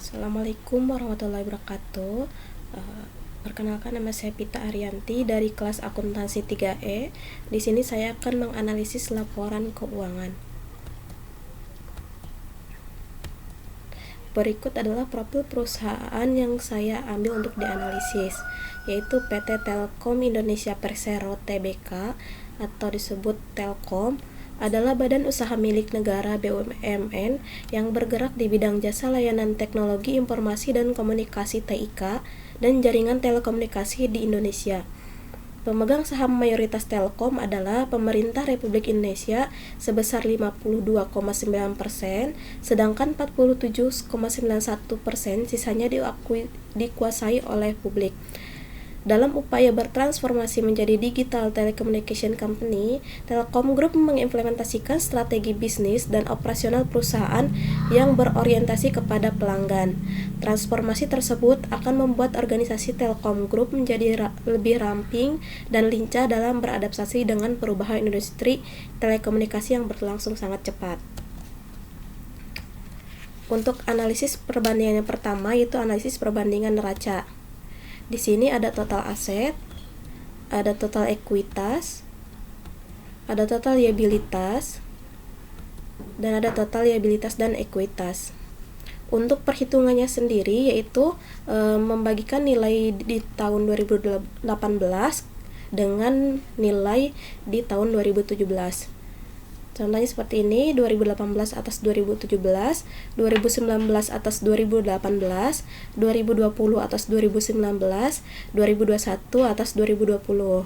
Assalamualaikum warahmatullahi wabarakatuh. Perkenalkan, nama saya Pita Arianti dari kelas Akuntansi 3E. Di sini saya akan menganalisis laporan keuangan. Berikut adalah profil perusahaan yang saya ambil untuk dianalisis, yaitu PT Telkom Indonesia Persero Tbk atau disebut Telkom, adalah badan usaha milik negara BUMN yang bergerak di bidang jasa layanan teknologi informasi dan komunikasi TIK dan jaringan telekomunikasi di Indonesia. Pemegang saham mayoritas Telkom adalah pemerintah Republik Indonesia sebesar 52,9%, sedangkan 47,91% sisanya dikuasai oleh publik. Dalam upaya bertransformasi menjadi digital telecommunication company, Telkom Group mengimplementasikan strategi bisnis dan operasional perusahaan yang berorientasi kepada pelanggan. Transformasi tersebut akan membuat organisasi Telkom Group menjadi lebih ramping dan lincah dalam beradaptasi dengan perubahan industri telekomunikasi yang berlangsung sangat cepat. Untuk analisis perbandingan yang pertama, yaitu analisis perbandingan neraca. Di sini ada total aset, ada total ekuitas, ada total liabilitas, dan ada total liabilitas dan ekuitas. Untuk perhitungannya sendiri, yaitu membagikan nilai di tahun 2018 dengan nilai di tahun 2017. Contohnya seperti ini: 2018 atas 2017, 2019 atas 2018, 2020 atas 2019, 2021 atas 2020.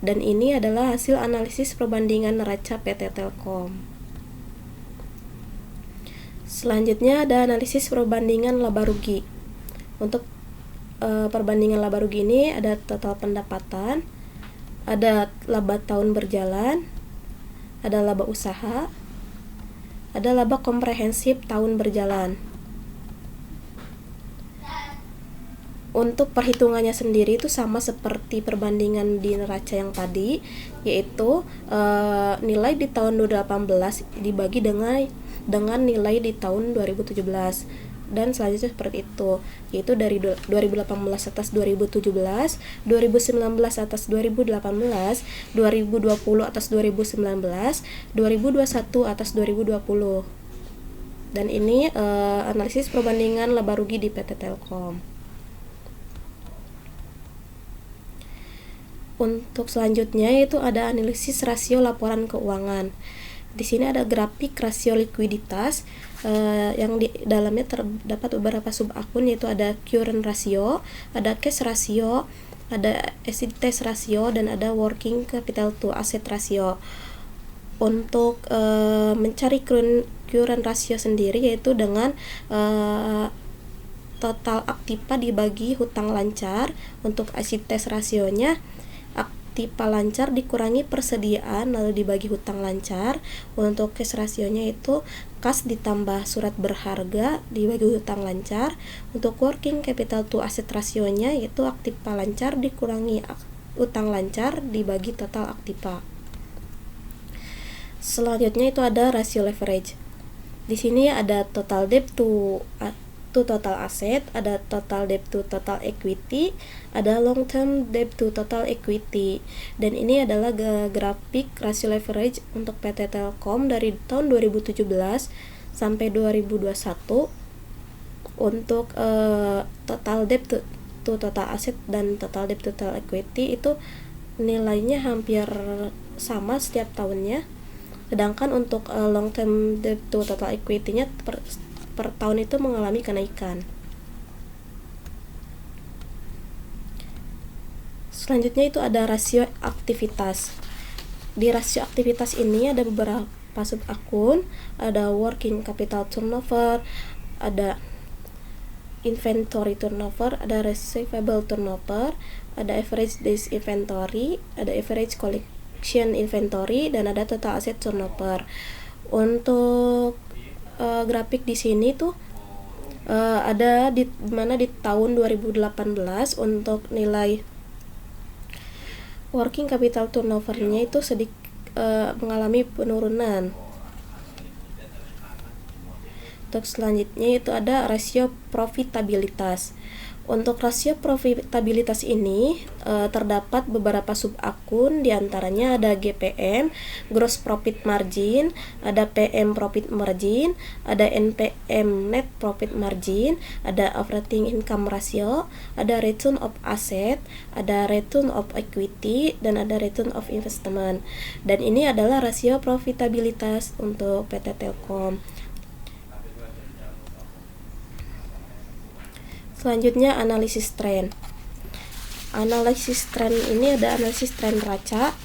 Dan ini adalah hasil analisis perbandingan neraca PT Telkom. Selanjutnya ada analisis perbandingan laba rugi. Untuk perbandingan laba rugi ini ada total pendapatan, ada laba tahun berjalan, ada laba usaha, ada laba komprehensif tahun berjalan. Untuk perhitungannya sendiri itu sama seperti perbandingan di neraca yang tadi, yaitu nilai di tahun 2018 dibagi dengan nilai di tahun 2017. Dan selanjutnya seperti itu, yaitu dari 2018 atas 2017, 2019 atas 2018, 2020 atas 2019, 2021 atas 2020. Dan ini analisis perbandingan laba rugi di PT Telkom. Untuk selanjutnya yaitu ada analisis rasio laporan keuangan. Di sini ada grafik rasio likuiditas yang di dalamnya terdapat beberapa sub akun, yaitu ada current ratio, ada cash ratio, ada asset test ratio, dan ada working capital to asset ratio. Untuk mencari current ratio sendiri yaitu dengan total aktiva dibagi hutang lancar. Untuk asset test rasionya aktiva lancar dikurangi persediaan lalu dibagi hutang lancar. Untuk cash rasionya itu kas ditambah surat berharga dibagi hutang lancar. Untuk working capital to asset rasionya yaitu aktiva lancar dikurangi hutang lancar dibagi total aktiva. Selanjutnya itu ada rasio leverage. Di sini ada total debt to total asset, ada total debt to total equity, ada long term debt to total equity. Dan ini adalah grafik rasio leverage untuk PT Telkom dari tahun 2017 sampai 2021. Untuk total debt to total asset dan total debt to total equity itu nilainya hampir sama setiap tahunnya. Sedangkan untuk long term debt to total equity-nya per tahun itu mengalami kenaikan. Selanjutnya itu ada rasio aktivitas. Di rasio aktivitas ini ada beberapa sub akun, ada working capital turnover, ada inventory turnover, ada receivable turnover, ada average days inventory, ada average collection inventory, dan ada total asset turnover. Untuk grafik di sini tuh ada di mana di tahun 2018 untuk nilai working capital turnover-nya itu mengalami penurunan. Untuk selanjutnya itu ada rasio profitabilitas. Untuk rasio profitabilitas ini terdapat beberapa subakun, diantaranya ada GPM, Gross Profit Margin, ada PM Profit Margin, ada NPM Net Profit Margin, ada Operating Income Ratio, ada Return of Asset, ada Return of Equity, dan ada Return of Investment. Dan ini adalah rasio profitabilitas untuk PT Telkom. Selanjutnya analisis tren. Analisis tren ini ada analisis tren neraca.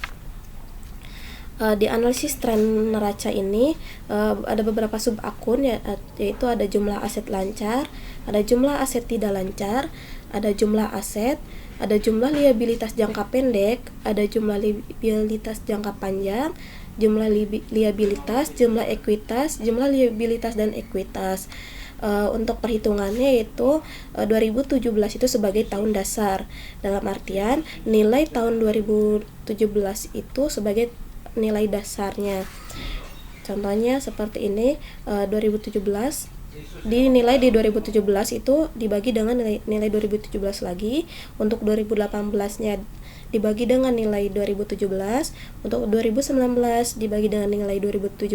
Di analisis tren neraca ini ada beberapa subakun, yaitu ada jumlah aset lancar, ada jumlah aset tidak lancar, ada jumlah aset, ada jumlah liabilitas jangka pendek, ada jumlah liabilitas jangka panjang, jumlah liabilitas, jumlah ekuitas, jumlah liabilitas dan ekuitas. Untuk perhitungannya yaitu 2017 itu sebagai tahun dasar, dalam artian nilai tahun 2017 itu sebagai nilai dasarnya. Contohnya seperti ini, 2017 dinilai di 2017 itu dibagi dengan nilai 2017 lagi, untuk 2018-nya dibagi dengan nilai 2017, untuk 2019 dibagi dengan nilai 2017,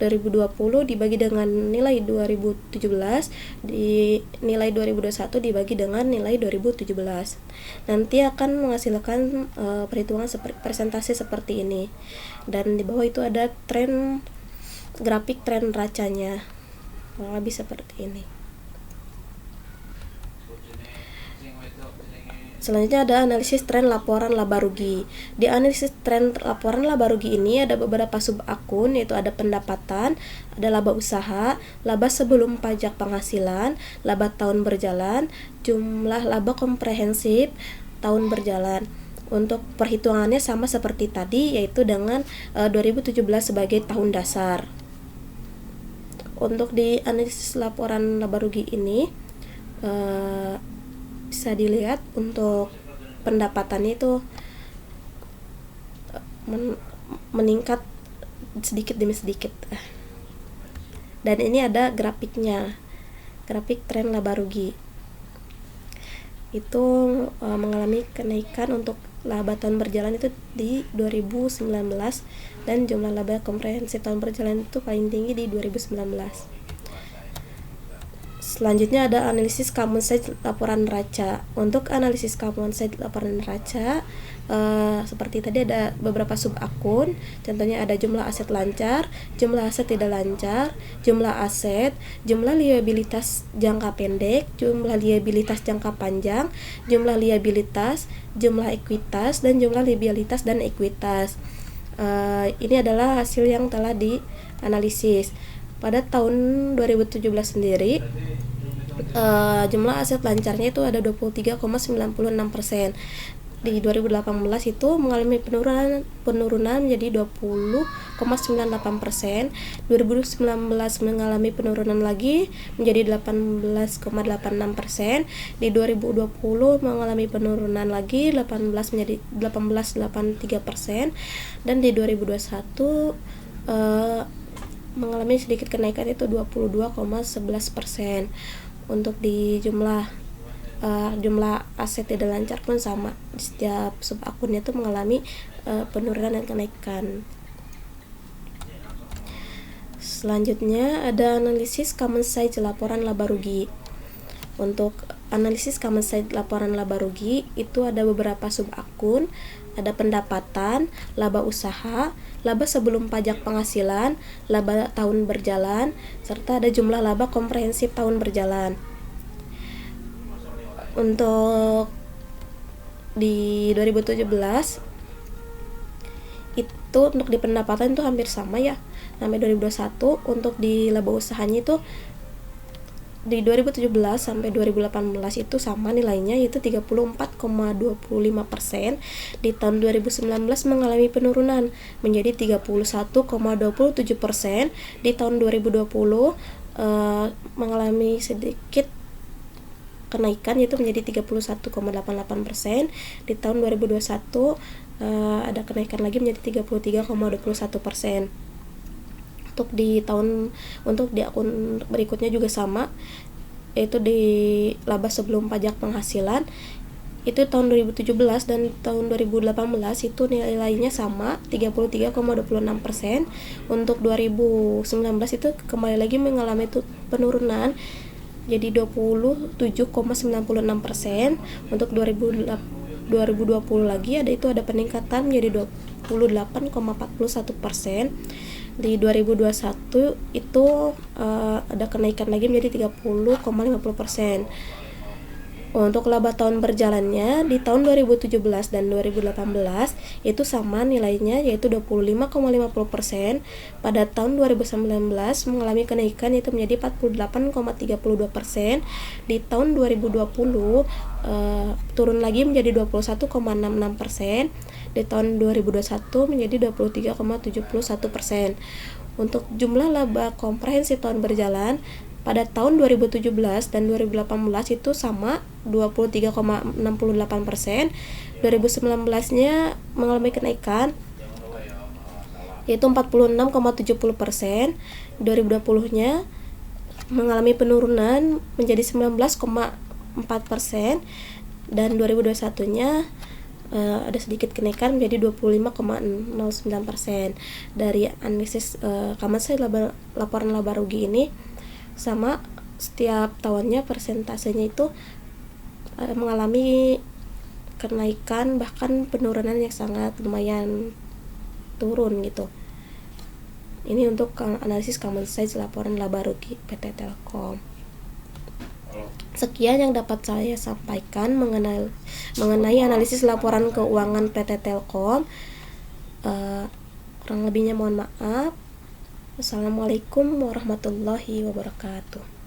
2020 dibagi dengan nilai 2017, di nilai 2021 dibagi dengan nilai 2017. Nanti akan menghasilkan perhitungan persentase seperti ini. Dan di bawah itu ada grafik tren neracanya, kurang lebih seperti ini. Selanjutnya ada analisis tren laporan laba rugi. Di analisis tren laporan laba rugi ini ada beberapa subakun, yaitu ada pendapatan, ada laba usaha, laba sebelum pajak penghasilan, laba tahun berjalan, jumlah laba komprehensif tahun berjalan. Untuk perhitungannya sama seperti tadi, yaitu dengan 2017 sebagai tahun dasar. Untuk di analisis laporan laba rugi ini bisa dilihat untuk pendapatannya itu meningkat sedikit demi sedikit. Dan ini ada grafiknya, grafik tren laba rugi. Itu mengalami kenaikan untuk laba tahun berjalan itu di 2019, dan jumlah laba komprehensif tahun berjalan itu paling tinggi di 2019. Selanjutnya ada analisis common size laporan neraca. Untuk analisis common size laporan neraca, seperti tadi ada beberapa subakun. Contohnya ada jumlah aset lancar, jumlah aset tidak lancar, jumlah aset, jumlah liabilitas jangka pendek, jumlah liabilitas jangka panjang, jumlah liabilitas, jumlah ekuitas, dan jumlah liabilitas dan ekuitas. Ini adalah hasil yang telah dianalisis. Pada tahun 2017 sendiri, jumlah aset lancarnya itu ada 23,96%. Di 2018 itu mengalami penurunan menjadi 20,98%. 2019 mengalami penurunan lagi menjadi 18,86%. Di 2020 mengalami penurunan lagi 18 menjadi 18,83%, dan di 2021 mengalami sedikit kenaikan itu 22,11%. Untuk di jumlah aset tidak lancar pun sama, di setiap subakunnya itu mengalami penurunan dan kenaikan. Selanjutnya ada analisis common size laporan laba rugi. Untuk analisis common size laporan laba rugi itu ada beberapa subakun, ada pendapatan, laba usaha, laba sebelum pajak penghasilan, laba tahun berjalan, serta ada jumlah laba komprehensif tahun berjalan. Untuk di 2017 itu untuk di pendapatan itu hampir sama ya, sampai 2021. Untuk di laba usahanya itu di 2017 sampai 2018 itu sama nilainya, yaitu 34,25%. Di tahun 2019 mengalami penurunan menjadi 31,27%. Di tahun 2020 mengalami sedikit kenaikan, yaitu menjadi 31,88%. Di tahun 2021 ada kenaikan lagi menjadi 33,21%. untuk di akun berikutnya juga sama, yaitu di laba sebelum pajak penghasilan itu tahun 2017 dan tahun 2018 itu nilainya sama 33,26%. Untuk 2019 itu kembali lagi mengalami penurunan jadi 27,96%. Untuk 2020 lagi ada peningkatan menjadi 28,41%. Di 2021 itu ada kenaikan lagi menjadi 30,50%. Untuk laba tahun berjalannya di tahun 2017 dan 2018 itu sama nilainya, yaitu 25,50%. Pada tahun 2019 mengalami kenaikan yaitu menjadi 48,32%. Di tahun 2020 turun lagi menjadi 21,66%. Di tahun 2021 menjadi 23,71%. Untuk jumlah laba komprehensif tahun berjalan pada tahun 2017 dan 2018 itu sama 23,68%. 2019-nya mengalami kenaikan yaitu 46,70%. 2020-nya mengalami penurunan menjadi 19,4%, dan 2021-nya ada sedikit kenaikan menjadi 25,09%. Dari analisis laporan laba rugi ini sama setiap tahunnya persentasenya itu mengalami kenaikan bahkan penurunan yang sangat lumayan turun gitu. Ini untuk analisis common size laporan laba rugi PT Telkom. Sekian yang dapat saya sampaikan mengenai analisis laporan keuangan PT Telkom. Kurang lebihnya mohon maaf. Wassalamualaikum warahmatullahi wabarakatuh.